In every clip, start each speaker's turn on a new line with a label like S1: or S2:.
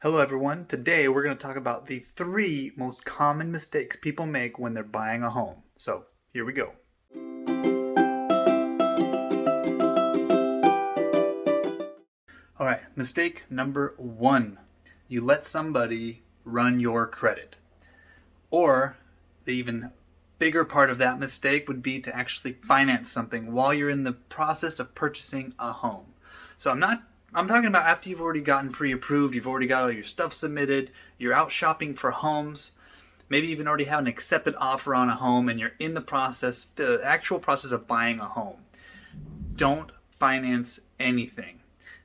S1: Hello everyone. Today we're going to talk about the 3 most common mistakes people make when they're buying a home. So, here we go. Alright, mistake number 1. You let somebody run your credit. Or, the even bigger part of that mistake would be to actually finance something while you're in the process of purchasing a home. So I'm talking about after you've already gotten pre-approved, you've already got all your stuff submitted, you're out shopping for homes, maybe even already have an accepted offer on a home, and you're in the actual process of buying a home. Don't finance anything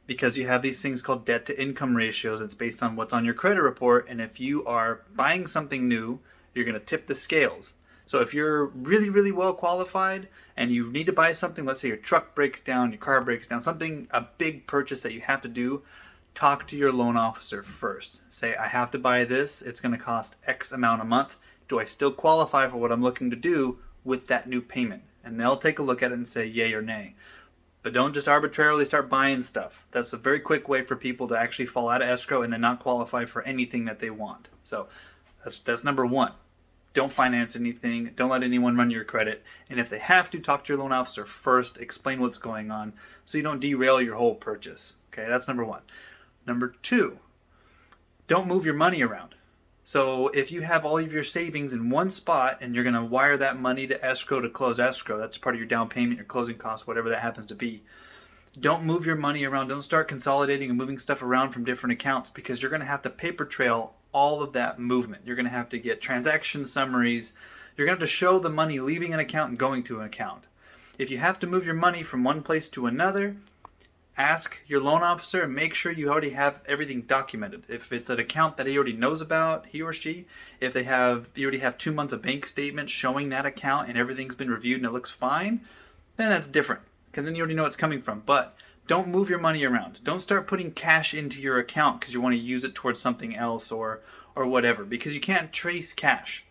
S1: because you have these things called debt to income ratios. It's based on what's on your credit report, and if you are buying something new, you're going to tip the scales. So if you're really, really well qualified and you need to buy something, let's say your truck breaks down, your car breaks down, a big purchase that you have to do, talk to your loan officer first. Say, I have to buy this, it's going to cost X amount a month. Do I still qualify for what I'm looking to do with that new payment? And they'll take a look at it and say yay or nay. But don't just arbitrarily start buying stuff. That's a very quick way for people to actually fall out of escrow and then not qualify for anything that they want. So that's number 1. Don't finance anything. Don't let anyone run your credit. And if they have to, talk to your loan officer first. Explain what's going on so you don't derail your whole purchase. Okay, that's number 1. Number 2, don't move your money around. So if you have all of your savings in one spot and you're going to wire that money to escrow to close escrow, that's part of your down payment, your closing costs, whatever that happens to be. Don't move your money around. Don't start consolidating and moving stuff around from different accounts because you're going to have to paper trail all of that movement. You're going to have to get transaction summaries. You're going to have to show the money leaving an account and going to an account. If you have to move your money from one place to another, ask your loan officer and make sure you already have everything documented. If it's an account that he already knows about, he or she, if you already have 2 months of bank statements showing that account and everything's been reviewed and it looks fine, then that's different because then you already know it's coming from. But don't move your money around. Don't start putting cash into your account because you want to use it towards something else or whatever, because you can't trace cash.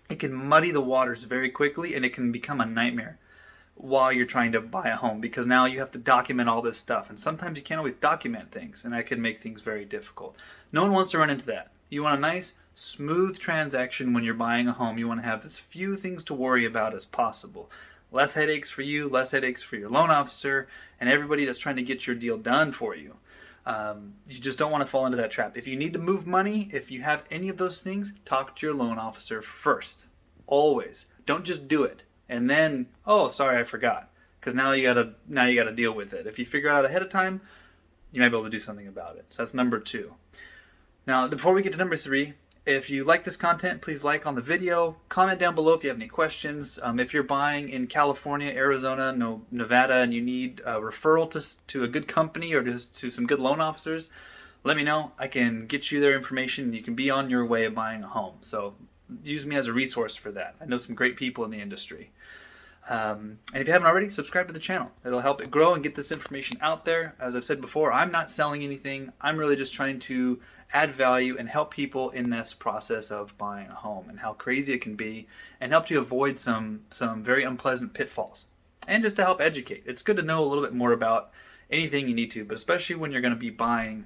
S1: It can muddy the waters very quickly and it can become a nightmare while you're trying to buy a home because now you have to document all this stuff, and sometimes you can't always document things, and that can make things very difficult. No one wants to run into that. You want a nice, smooth transaction when you're buying a home. You want to have as few things to worry about as possible. Less headaches for you, less headaches for your loan officer, and everybody that's trying to get your deal done for you. You just don't want to fall into that trap. If you need to move money, if you have any of those things, talk to your loan officer first. Always. Don't just do it and then, oh, sorry, I forgot. Because now you gotta deal with it. If you figure it out ahead of time, you might be able to do something about it. So that's number 2. Now, before we get to number 3, if you like this content, please like on the video. Comment down below if you have any questions. If you're buying in California, Arizona, Nevada, and you need a referral to a good company or to some good loan officers, let me know. I can get you their information and you can be on your way of buying a home. So use me as a resource for that. I know some great people in the industry. And if you haven't already, subscribe to the channel. It'll help it grow and get this information out there. As I've said before, I'm not selling anything. I'm really just trying to add value and help people in this process of buying a home and how crazy it can be, and help you avoid some very unpleasant pitfalls. And just to help educate. It's good to know a little bit more about anything you need to, but especially when you're going to be buying.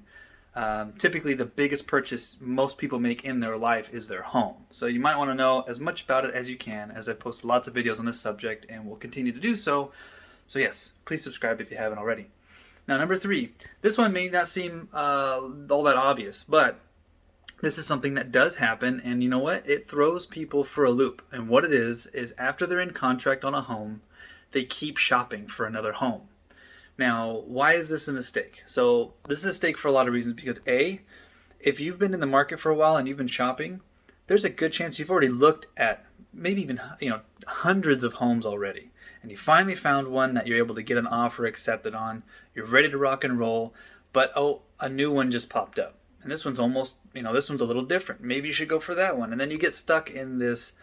S1: Typically the biggest purchase most people make in their life is their home. So you might want to know as much about it as you can, as I've posted lots of videos on this subject and will continue to do so. So yes, please subscribe if you haven't already. Now number 3, this one may not seem all that obvious, but this is something that does happen, and you know what? It throws people for a loop. And what it is after they're in contract on a home, they keep shopping for another home. Now, why is this a mistake? So this is a mistake for a lot of reasons because A, if you've been in the market for a while and you've been shopping, there's a good chance you've already looked at maybe even hundreds of homes already. And you finally found one that you're able to get an offer accepted on. You're ready to rock and roll, but oh, a new one just popped up. And this one's almost, this one's a little different. Maybe you should go for that one. And then you get stuck in this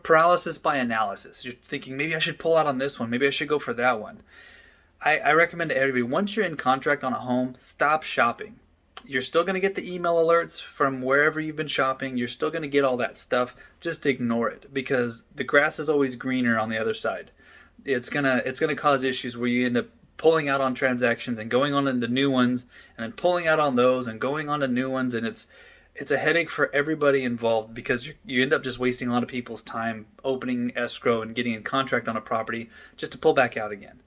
S1: paralysis by analysis. You're thinking, maybe I should pull out on this one. Maybe I should go for that one. I recommend to everybody, once you're in contract on a home, stop shopping. You're still going to get the email alerts from wherever you've been shopping. You're still going to get all that stuff. Just ignore it because the grass is always greener on the other side. It's gonna cause issues where you end up pulling out on transactions and going on into new ones, and then pulling out on those and going on to new ones, and it's a headache for everybody involved because you end up just wasting a lot of people's time opening escrow and getting in contract on a property just to pull back out again.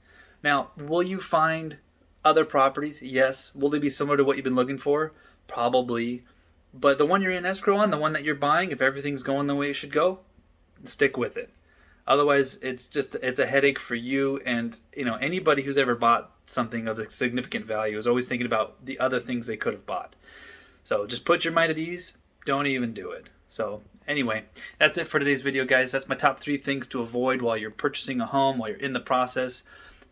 S1: Now, will you find other properties? Yes. Will they be similar to what you've been looking for? Probably. But the one you're in escrow on, the one that you're buying, if everything's going the way it should go, stick with it. Otherwise, it's a headache for you, and anybody who's ever bought something of a significant value is always thinking about the other things they could have bought. So just put your mind at ease. Don't even do it. So anyway, that's it for today's video, guys. That's my top 3 things to avoid while you're purchasing a home, while you're in the process.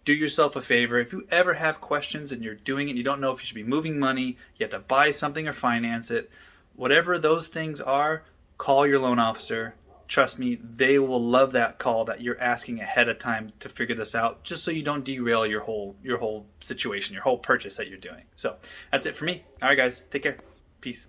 S1: Do yourself a favor. If you ever have questions and you're doing it and you don't know if you should be moving money, you have to buy something or finance it, whatever those things are, call your loan officer. Trust me, they will love that call that you're asking ahead of time to figure this out, just so you don't derail your whole situation, your whole purchase that you're doing. So that's it for me. All right, guys, take care. Peace.